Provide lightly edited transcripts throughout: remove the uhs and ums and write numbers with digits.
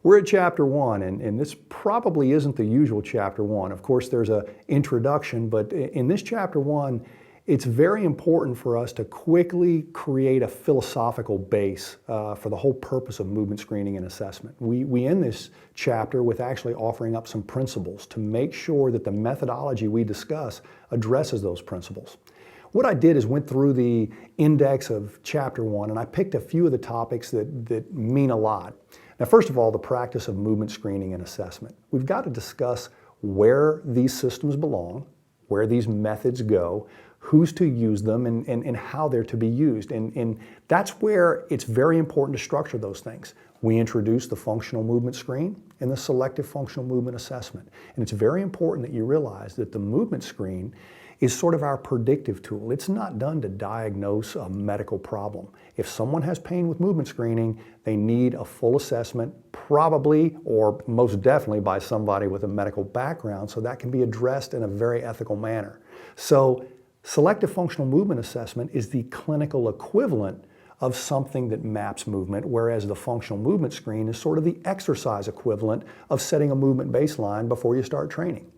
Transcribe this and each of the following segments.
We're at chapter 1, and this probably isn't the usual chapter 1. Of course, there's an introduction, but in this chapter 1, it's very important for us to quickly create a philosophical base for the whole purpose of movement screening and assessment. We end this chapter with actually offering up some principles to make sure that the methodology we discuss addresses those principles. What I did is went through the index of chapter 1, and I picked a few of the topics that mean a lot. Now, first of all, the practice of movement screening and assessment. We've got to discuss where these systems belong, where these methods go, who's to use them, and how they're to be used. And that's where it's very important to structure those things. We introduce the functional movement screen and the selective functional movement assessment. And it's very important that you realize that the movement screen is sort of our predictive tool. It's not done to diagnose a medical problem. If someone has pain with movement screening, they need a full assessment, probably or most definitely by somebody with a medical background, so that can be addressed in a very ethical manner. So selective functional movement assessment is the clinical equivalent of something that maps movement, whereas the functional movement screen is sort of the exercise equivalent of setting a movement baseline before you start training.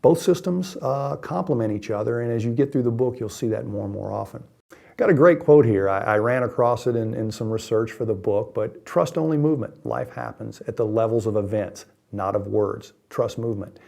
Both systems complement each other, and as you get through the book, you'll see that more and more often. Got a great quote here. I ran across it in some research for the book, but trust only movement. Life happens at the levels of events, not of words. Trust movement.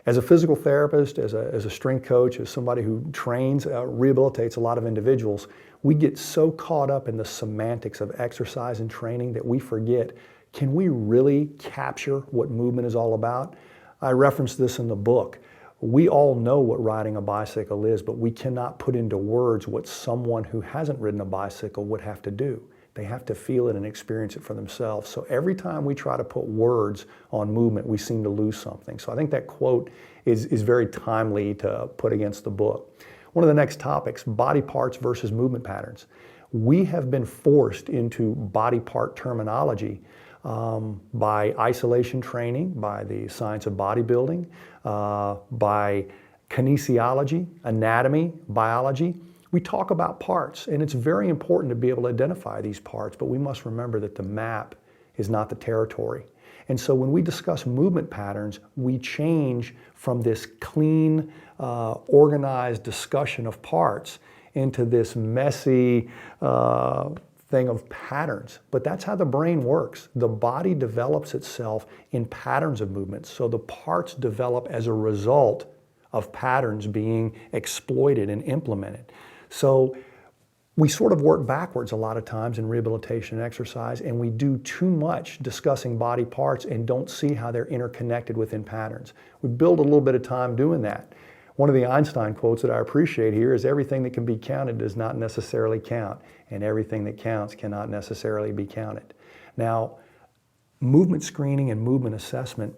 As a physical therapist, as a strength coach, as somebody who trains, rehabilitates a lot of individuals, we get so caught up in the semantics of exercise and training that we forget, can we really capture what movement is all about? I referenced this in the book. We all know what riding a bicycle is, but we cannot put into words what someone who hasn't ridden a bicycle would have to do. They have to feel it and experience it for themselves. So every time we try to put words on movement, we seem to lose something. So I think that quote is very timely to put against the book. One of the next topics, body parts versus movement patterns. We have been forced into body part terminology by isolation training, by the science of bodybuilding, by kinesiology, anatomy, biology. We talk about parts, and it's very important to be able to identify these parts, but we must remember that the map is not the territory. And so when we discuss movement patterns, we change from this clean, organized discussion of parts into this messy thing of patterns. But that's how the brain works. The body develops itself in patterns of movement, so the parts develop as a result of patterns being exploited and implemented. So we sort of work backwards a lot of times in rehabilitation and exercise, and we do too much discussing body parts and don't see how they're interconnected within patterns. We build a little bit of time doing that. One of the Einstein quotes that I appreciate here is, everything that can be counted does not necessarily count, and everything that counts cannot necessarily be counted. Now, movement screening and movement assessment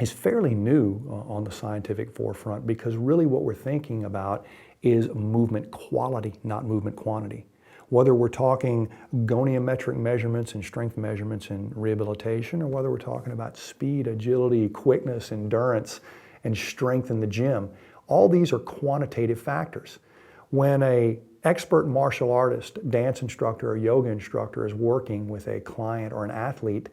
is fairly new on the scientific forefront, because really what we're thinking about is movement quality, not movement quantity. Whether we're talking goniometric measurements and strength measurements in rehabilitation, or whether we're talking about speed, agility, quickness, endurance, and strength in the gym, all these are quantitative factors. When an expert martial artist, dance instructor, or yoga instructor is working with a client or an athlete,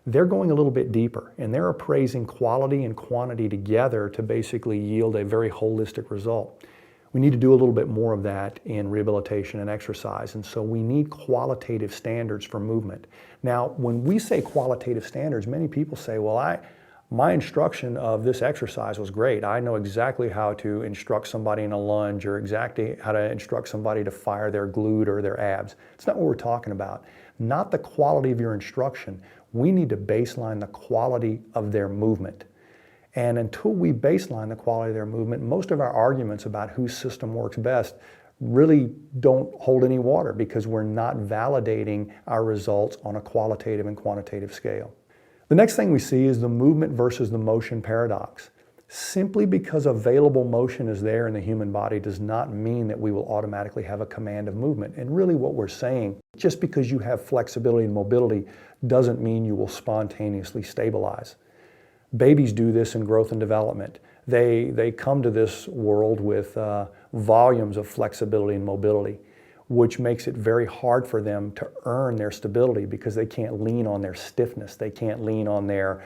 they're going a little bit deeper, and they're appraising quality and quantity together to basically yield a very holistic result. We need to do a little bit more of that in rehabilitation and exercise, and so we need qualitative standards for movement. Now, when we say qualitative standards, many people say, well, my instruction of this exercise was great. I know exactly how to instruct somebody in a lunge, or exactly how to instruct somebody to fire their glute or their abs. It's not what we're talking about. Not the quality of your instruction. We need to baseline the quality of their movement. And until we baseline the quality of their movement, most of our arguments about whose system works best really don't hold any water, because we're not validating our results on a qualitative and quantitative scale. The next thing we see is the movement versus the motion paradox. Simply because available motion is there in the human body does not mean that we will automatically have a command of movement. And really what we're saying, just because you have flexibility and mobility doesn't mean you will spontaneously stabilize. Babies do this in growth and development. They come to this world with volumes of flexibility and mobility. which makes it very hard for them to earn their stability because they can't lean on their stiffness. They can't lean on their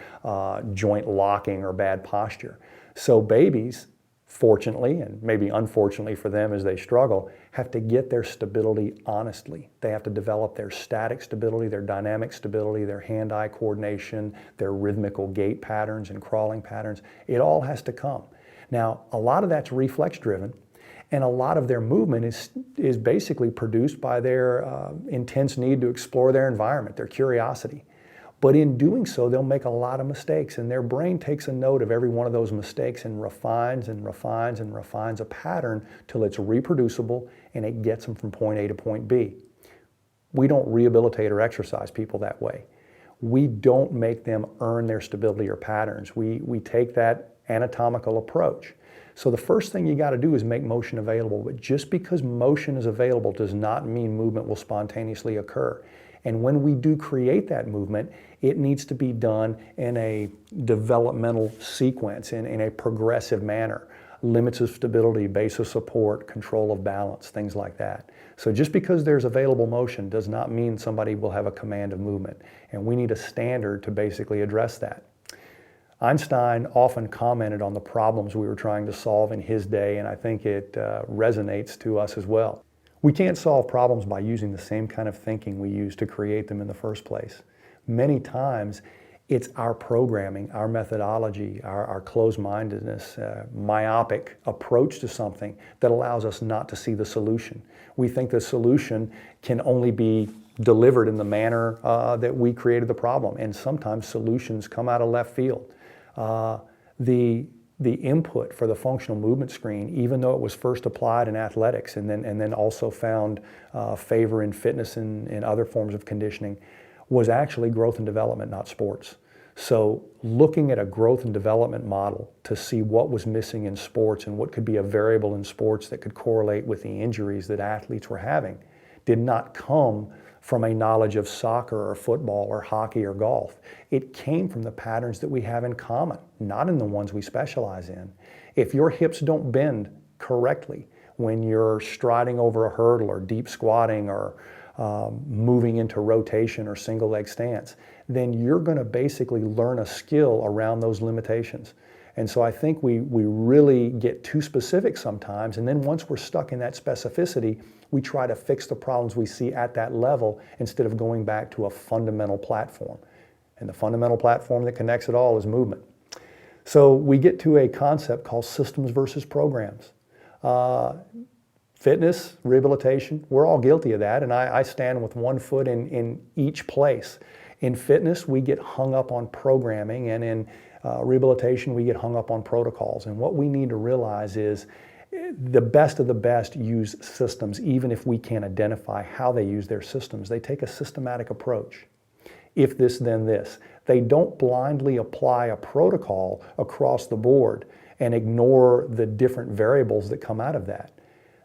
joint locking or bad posture. So babies, fortunately, and maybe unfortunately for them as they struggle, have to get their stability honestly. They have to develop their static stability, their dynamic stability, their hand-eye coordination, their rhythmical gait patterns and crawling patterns. It all has to come. Now, a lot of that's reflex-driven, and a lot of their movement is basically produced by their intense need to explore their environment, their curiosity. But in doing so, they'll make a lot of mistakes, and their brain takes a note of every one of those mistakes and refines and refines and refines a pattern till it's reproducible and it gets them from point A to point B. We don't rehabilitate or exercise people that way. We don't make them earn their stability or patterns. We take that anatomical approach. So the first thing you got to do is make motion available, but just because motion is available does not mean movement will spontaneously occur. And when we do create that movement, it needs to be done in a developmental sequence, in a progressive manner. Limits of stability, base of support, control of balance, things like that. So just because there's available motion does not mean somebody will have a command of movement. And we need a standard to basically address that. Einstein often commented on the problems we were trying to solve in his day, and I think it resonates to us as well. We can't solve problems by using the same kind of thinking we used to create them in the first place. Many times, it's our programming, our methodology, our closed-mindedness, myopic approach to something that allows us not to see the solution. We think the solution can only be delivered in the manner that we created the problem, and sometimes solutions come out of left field. The input for the functional movement screen, even though it was first applied in athletics and then also found favor in fitness and other forms of conditioning, was actually growth and development, not sports. So looking at a growth and development model to see what was missing in sports and what could be a variable in sports that could correlate with the injuries that athletes were having did not come from a knowledge of soccer or football or hockey or golf. It came from the patterns that we have in common, not in the ones we specialize in. If your hips don't bend correctly when you're striding over a hurdle or deep squatting or moving into rotation or single leg stance, then you're going to basically learn a skill around those limitations. And so I think we really get too specific sometimes, and then once we're stuck in that specificity, we try to fix the problems we see at that level instead of going back to a fundamental platform. And the fundamental platform that connects it all is movement. So we get to a concept called systems versus programs. Fitness, rehabilitation, we're all guilty of that, and I stand with one foot in each place. In fitness, we get hung up on programming, and in rehabilitation, we get hung up on protocols. And what we need to realize is the best of the best use systems, even if we can't identify how they use their systems. They take a systematic approach. If this, then this. They don't blindly apply a protocol across the board and ignore the different variables that come out of that.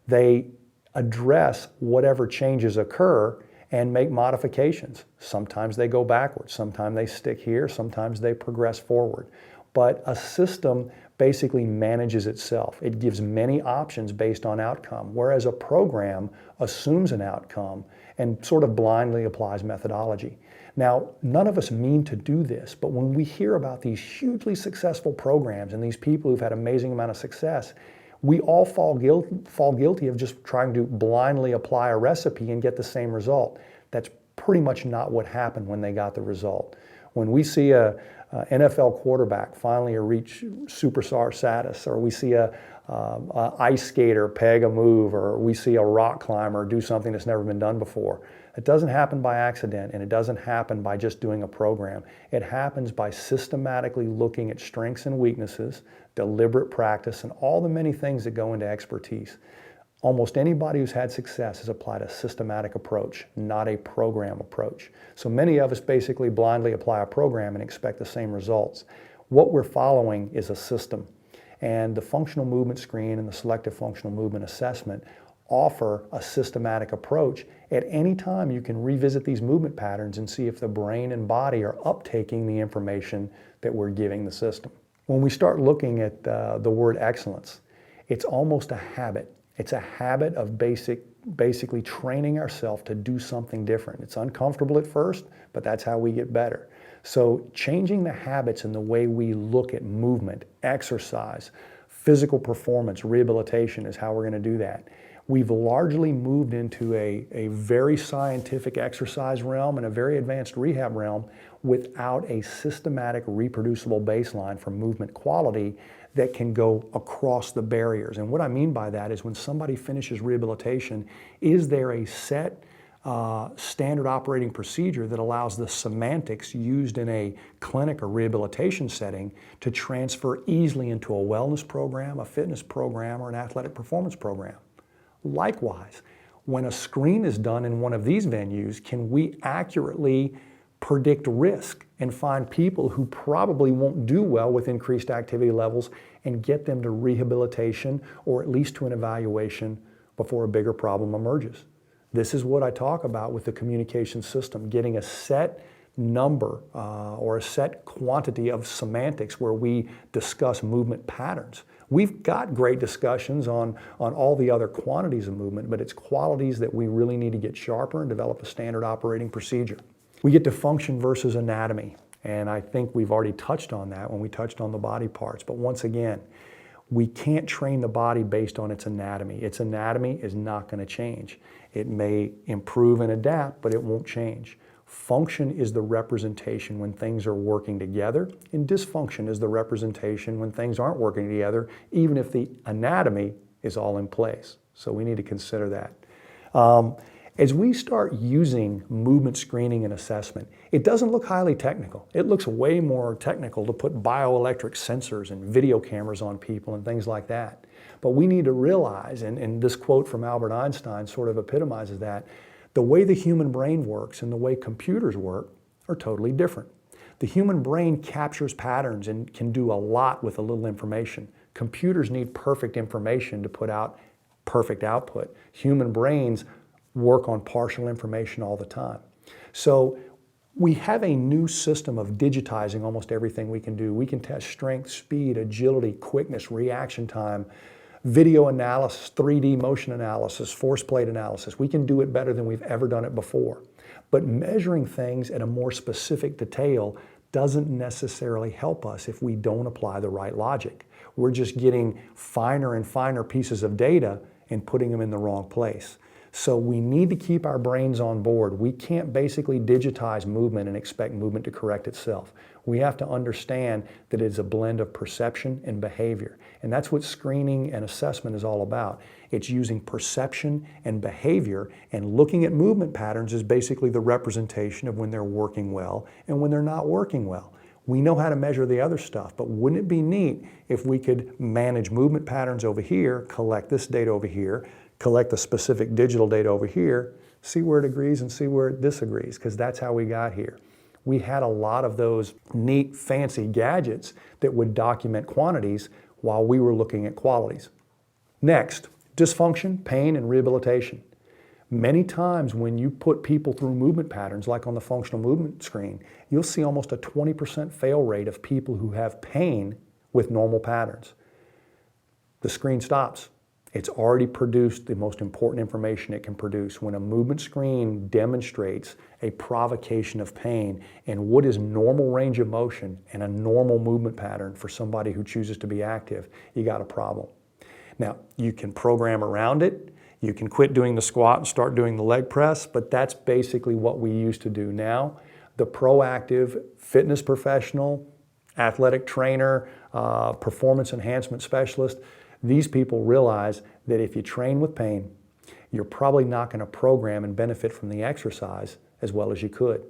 They address whatever changes occur and make modifications. Sometimes they go backwards, sometimes they stick here, sometimes they progress forward. But a system basically manages itself. It gives many options based on outcome, whereas a program assumes an outcome and sort of blindly applies methodology. Now, none of us mean to do this, but when we hear about these hugely successful programs and these people who've had an amazing amount of success, we all fall guilty of just trying to blindly apply a recipe and get the same result. That's pretty much not what happened when they got the result. When we see a NFL quarterback finally reach superstar status, or we see a ice skater peg a move, or we see a rock climber do something that's never been done before, it doesn't happen by accident, and it doesn't happen by just doing a program. It happens by systematically looking at strengths and weaknesses, deliberate practice, and all the many things that go into expertise. Almost anybody who's had success has applied a systematic approach, not a program approach. So many of us basically blindly apply a program and expect the same results. What we're following is a system. And the functional movement screen and the selective functional movement assessment offer a systematic approach. At any time, you can revisit these movement patterns and see if the brain and body are uptaking the information that we're giving the system. When we start looking at the word excellence, it's almost a habit. It's a habit of basic basically training ourselves to do something different. It's uncomfortable at first, but that's how we get better. So changing the habits and the way we look at movement, exercise, physical performance, rehabilitation is how we're going to do that. We've largely moved into a very scientific exercise realm and a very advanced rehab realm without a systematic, reproducible baseline for movement quality that can go across the barriers. And what I mean by that is when somebody finishes rehabilitation, is there a set standard operating procedure that allows the semantics used in a clinic or rehabilitation setting to transfer easily into a wellness program, a fitness program, or an athletic performance program? Likewise, when a screen is done in one of these venues, can we accurately predict risk and find people who probably won't do well with increased activity levels and get them to rehabilitation or at least to an evaluation before a bigger problem emerges? This is what I talk about with the communication system, getting a set number or a set quantity of semantics where we discuss movement patterns. We've got great discussions on all the other quantities of movement, but it's qualities that we really need to get sharper and develop a standard operating procedure. We get to function versus anatomy, and I think we've already touched on that when we touched on the body parts. But once again, we can't train the body based on its anatomy. Its anatomy is not going to change. It may improve and adapt, but it won't change. Function is the representation when things are working together, and dysfunction is the representation when things aren't working together, even if the anatomy is all in place. So we need to consider that. As we start using movement screening and assessment, it doesn't look highly technical. It looks way more technical to put bioelectric sensors and video cameras on people and things like that. But we need to realize, and this quote from Albert Einstein sort of epitomizes that, the way the human brain works and the way computers work are totally different. The human brain captures patterns and can do a lot with a little information. Computers need perfect information to put out perfect output. Human brains work on partial information all the time. So we have a new system of digitizing almost everything we can do. We can test strength, speed, agility, quickness, reaction time, video analysis, 3D motion analysis, force plate analysis. We can do it better than we've ever done it before. But measuring things at a more specific detail doesn't necessarily help us if we don't apply the right logic. We're just getting finer and finer pieces of data and putting them in the wrong place. So we need to keep our brains on board. We can't basically digitize movement and expect movement to correct itself. We have to understand that it's a blend of perception and behavior. And that's what screening and assessment is all about. It's using perception and behavior, and looking at movement patterns is basically the representation of when they're working well and when they're not working well. We know how to measure the other stuff, but wouldn't it be neat if we could manage movement patterns over here, collect this data over here, collect the specific digital data over here, see where it agrees and see where it disagrees, because that's how we got here. We had a lot of those neat, fancy gadgets that would document quantities while we were looking at qualities. Next, dysfunction, pain, and rehabilitation. Many times when you put people through movement patterns, like on the functional movement screen, you'll see almost a 20% fail rate of people who have pain with normal patterns. The screen stops. It's already produced the most important information it can produce. When a movement screen demonstrates a provocation of pain and what is normal range of motion and a normal movement pattern for somebody who chooses to be active, you got a problem. Now, you can program around it. You can quit doing the squat and start doing the leg press, but that's basically what we used to do. Now, the proactive fitness professional, athletic trainer, performance enhancement specialist, these people realize that if you train with pain, you're probably not going to program and benefit from the exercise as well as you could.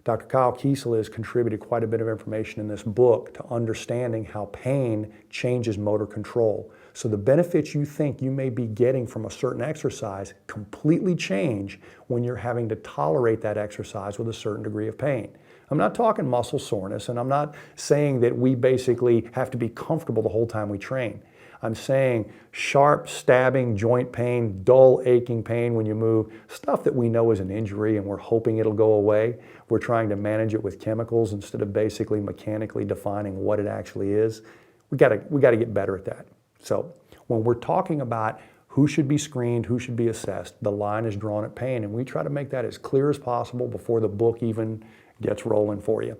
Dr. Kyle Kiesel has contributed quite a bit of information in this book to understanding how pain changes motor control. So the benefits you think you may be getting from a certain exercise completely change when you're having to tolerate that exercise with a certain degree of pain. I'm not talking muscle soreness, and I'm not saying that we basically have to be comfortable the whole time we train. I'm saying sharp, stabbing, joint pain, dull, aching pain when you move, stuff that we know is an injury and we're hoping it'll go away. We're trying to manage it with chemicals instead of basically mechanically defining what it actually is. We got to get better at that. So when we're talking about Who should be screened, who should be assessed? The line is drawn at pain, and we try to make that as clear as possible before the book even gets rolling for you.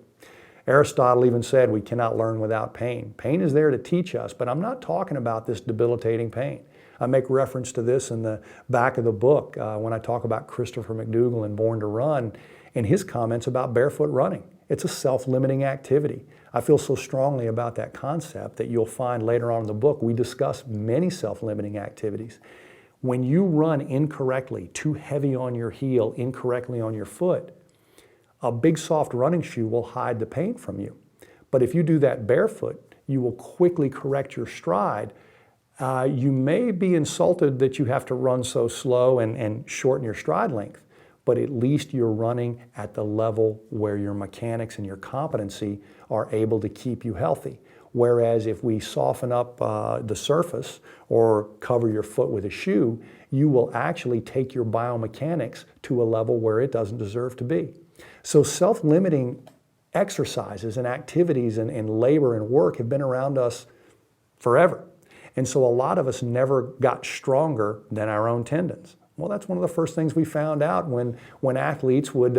Aristotle even said we cannot learn without pain. Pain is there to teach us, but I'm not talking about this debilitating pain. I make reference to this in the back of the book when I talk about Christopher McDougall in Born to Run and his comments about barefoot running. It's a self-limiting activity. I feel so strongly about that concept that you'll find later on in the book we discuss many self-limiting activities. When you run incorrectly, too heavy on your heel, incorrectly on your foot, a big soft running shoe will hide the pain from you. But if you do that barefoot, you will quickly correct your stride. You may be insulted that you have to run so slow and shorten your stride length, but at least you're running at the level where your mechanics and your competency are able to keep you healthy. Whereas if we soften up the surface or cover your foot with a shoe, you will actually take your biomechanics to a level where it doesn't deserve to be. So self-limiting exercises and activities and labor and work have been around us forever. And so a lot of us never got stronger than our own tendons. Well, that's one of the first things we found out when athletes would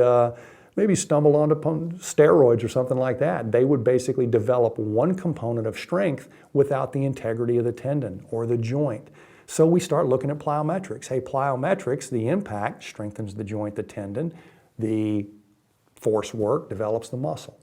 maybe stumble onto steroids or something like that. They would basically develop one component of strength without the integrity of the tendon or the joint. So we start looking at plyometrics. Hey, plyometrics, the impact strengthens the joint, the tendon. The force work develops the muscle.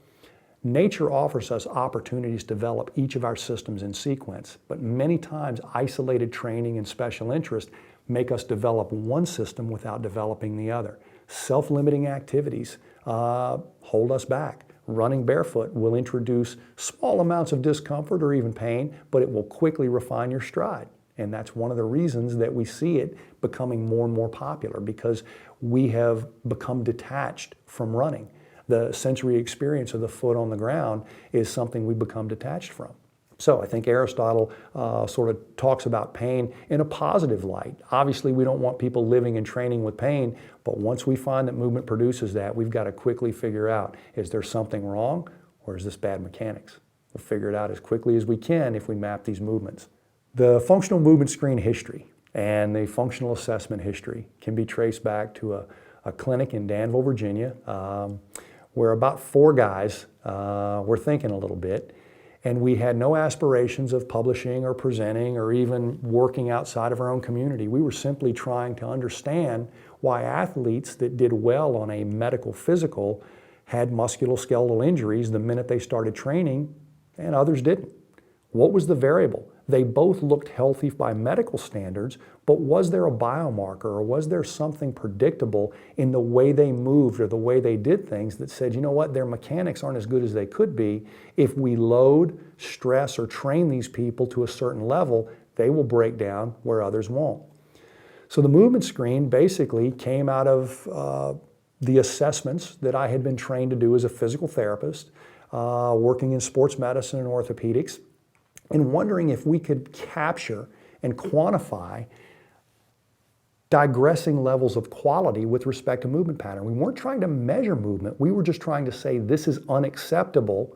Nature offers us opportunities to develop each of our systems in sequence, but many times isolated training and special interest make us develop one system without developing the other. Self-limiting activities hold us back. Running barefoot will introduce small amounts of discomfort or even pain, but it will quickly refine your stride. And that's one of the reasons that we see it becoming more and more popular, because we have become detached from running. The sensory experience of the foot on the ground is something we become detached from. So I think Aristotle sort of talks about pain in a positive light. Obviously, we don't want people living and training with pain, but once we find that movement produces that, we've got to quickly figure out, is there something wrong or is this bad mechanics? We'll figure it out as quickly as we can if we map these movements. The functional movement screen history and the functional assessment history can be traced back to a clinic in Danville, Virginia, where about 4 guys were thinking a little bit, and we had no aspirations of publishing or presenting or even working outside of our own community. We were simply trying to understand why athletes that did well on a medical physical had musculoskeletal injuries the minute they started training and others didn't. What was the variable? They both looked healthy by medical standards, but was there a biomarker or was there something predictable in the way they moved or the way they did things that said, you know what, their mechanics aren't as good as they could be. If we load, stress, or train these people to a certain level, they will break down where others won't. So the movement screen basically came out of the assessments that I had been trained to do as a physical therapist, working in sports medicine and orthopedics, and wondering if we could capture and quantify digressing levels of quality with respect to movement pattern. We weren't trying to measure movement. We were just trying to say this is unacceptable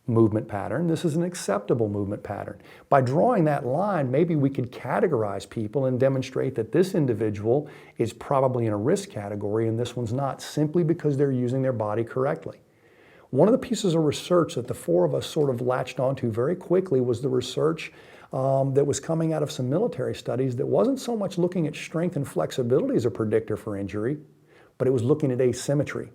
movement pattern. This is an acceptable movement pattern. By drawing that line, maybe we could categorize people and demonstrate that this individual is probably in a risk category and this one's not, simply because they're using their body correctly. One of the pieces of research that the 4 of us sort of latched onto very quickly was the research that was coming out of some military studies that wasn't so much looking at strength and flexibility as a predictor for injury, but it was looking at asymmetry.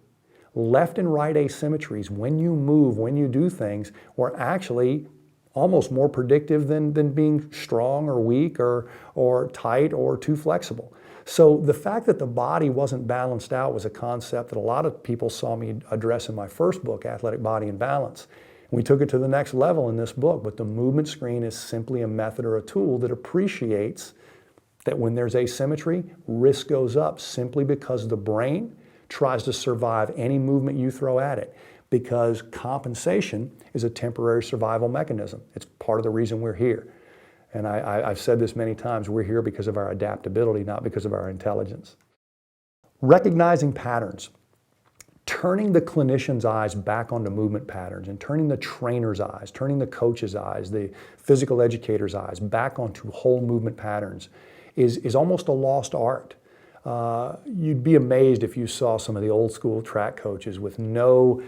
Left and right asymmetries, when you move, when you do things, were actually almost more predictive than being strong or weak or tight or too flexible. So the fact that the body wasn't balanced out was a concept that a lot of people saw me address in my first book, Athletic Body and Balance. We took it to the next level in this book, but the movement screen is simply a method or a tool that appreciates that when there's asymmetry, risk goes up simply because the brain tries to survive any movement you throw at it, because compensation is a temporary survival mechanism. It's part of the reason we're here. And I've said this many times, we're here because of our adaptability, not because of our intelligence. Recognizing patterns, turning the clinician's eyes back onto movement patterns and turning the trainer's eyes, turning the coach's eyes, the physical educator's eyes back onto whole movement patterns is almost a lost art. You'd be amazed if you saw some of the old school track coaches with no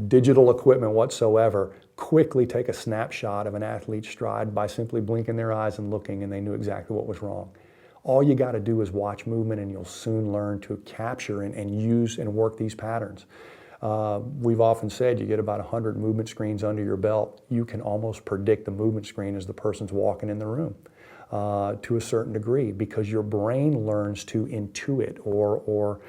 digital equipment whatsoever quickly take a snapshot of an athlete's stride by simply blinking their eyes and looking, and they knew exactly what was wrong. All you got to do is watch movement, and you'll soon learn to capture and use and work these patterns. We've often said you get about 100 movement screens under your belt, you can almost predict the movement screen as the person's walking in the room to a certain degree, because your brain learns to intuit or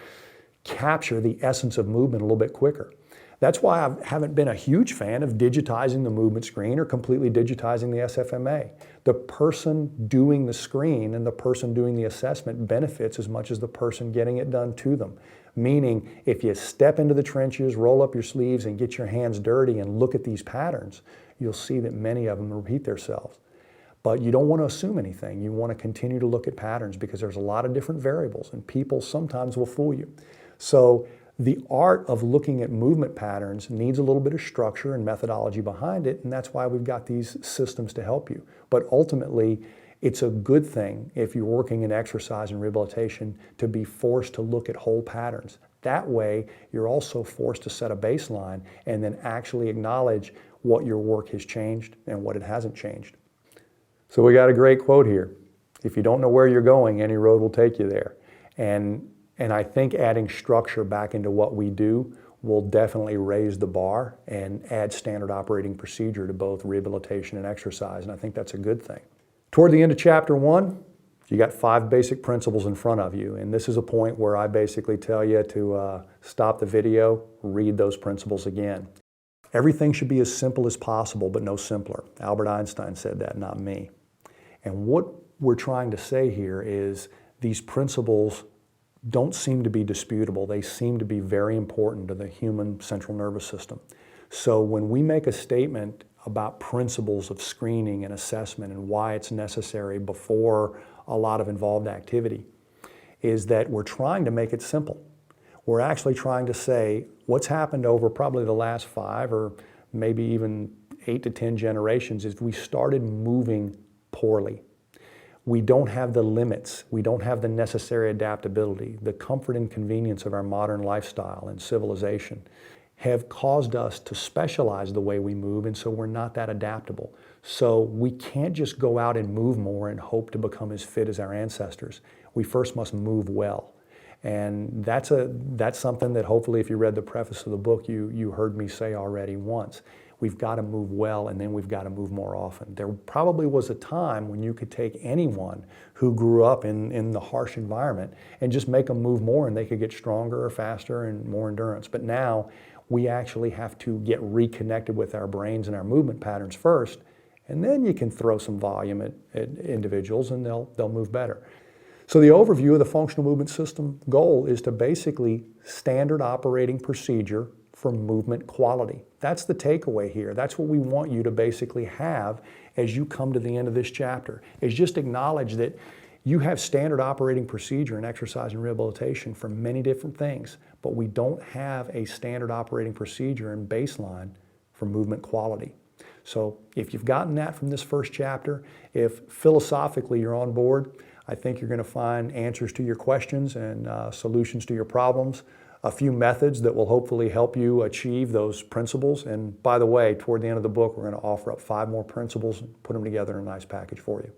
capture the essence of movement a little bit quicker. That's why I haven't been a huge fan of digitizing the movement screen or completely digitizing the SFMA. The person doing the screen and the person doing the assessment benefits as much as the person getting it done to them. Meaning, if you step into the trenches, roll up your sleeves, and get your hands dirty and look at these patterns, you'll see that many of them repeat themselves. But you don't want to assume anything. You want to continue to look at patterns, because there's a lot of different variables, and people sometimes will fool you. So the art of looking at movement patterns needs a little bit of structure and methodology behind it, and that's why we've got these systems to help you. But ultimately, it's a good thing if you're working in exercise and rehabilitation to be forced to look at whole patterns. That way, you're also forced to set a baseline and then actually acknowledge what your work has changed and what it hasn't changed. So we got a great quote here. If you don't know where you're going, any road will take you there. And I think adding structure back into what we do will definitely raise the bar and add standard operating procedure to both rehabilitation and exercise, and I think that's a good thing. Toward the end of chapter 1, you got 5 basic principles in front of you, and this is a point where I basically tell you to stop the video, read those principles again. Everything should be as simple as possible, but no simpler. Albert Einstein said that, not me. And what we're trying to say here is these principles don't seem to be disputable. They seem to be very important to the human central nervous system. So when we make a statement about principles of screening and assessment and why it's necessary before a lot of involved activity, is that we're trying to make it simple. We're actually trying to say what's happened over probably the last 5 or maybe even 8 to 10 generations is we started moving poorly. We don't have the limits, we don't have the necessary adaptability. The comfort and convenience of our modern lifestyle and civilization have caused us to specialize the way we move, and so we're not that adaptable. So we can't just go out and move more and hope to become as fit as our ancestors. We first must move well. And that's something that hopefully, if you read the preface of the book, you heard me say already once. We've got to move well, and then we've got to move more often. There probably was a time when you could take anyone who grew up in the harsh environment and just make them move more, and they could get stronger or faster and more endurance. But now we actually have to get reconnected with our brains and our movement patterns first, and then you can throw some volume at individuals and they'll move better. So the overview of the functional movement system goal is to basically standard operating procedure for movement quality. That's the takeaway here. That's what we want you to basically have as you come to the end of this chapter, is just acknowledge that you have standard operating procedure in exercise and rehabilitation for many different things, but we don't have a standard operating procedure and baseline for movement quality. So if you've gotten that from this first chapter, if philosophically you're on board, I think you're going to find answers to your questions and solutions to your problems, a few methods that will hopefully help you achieve those principles. And by the way, toward the end of the book, we're going to offer up 5 more principles and put them together in a nice package for you.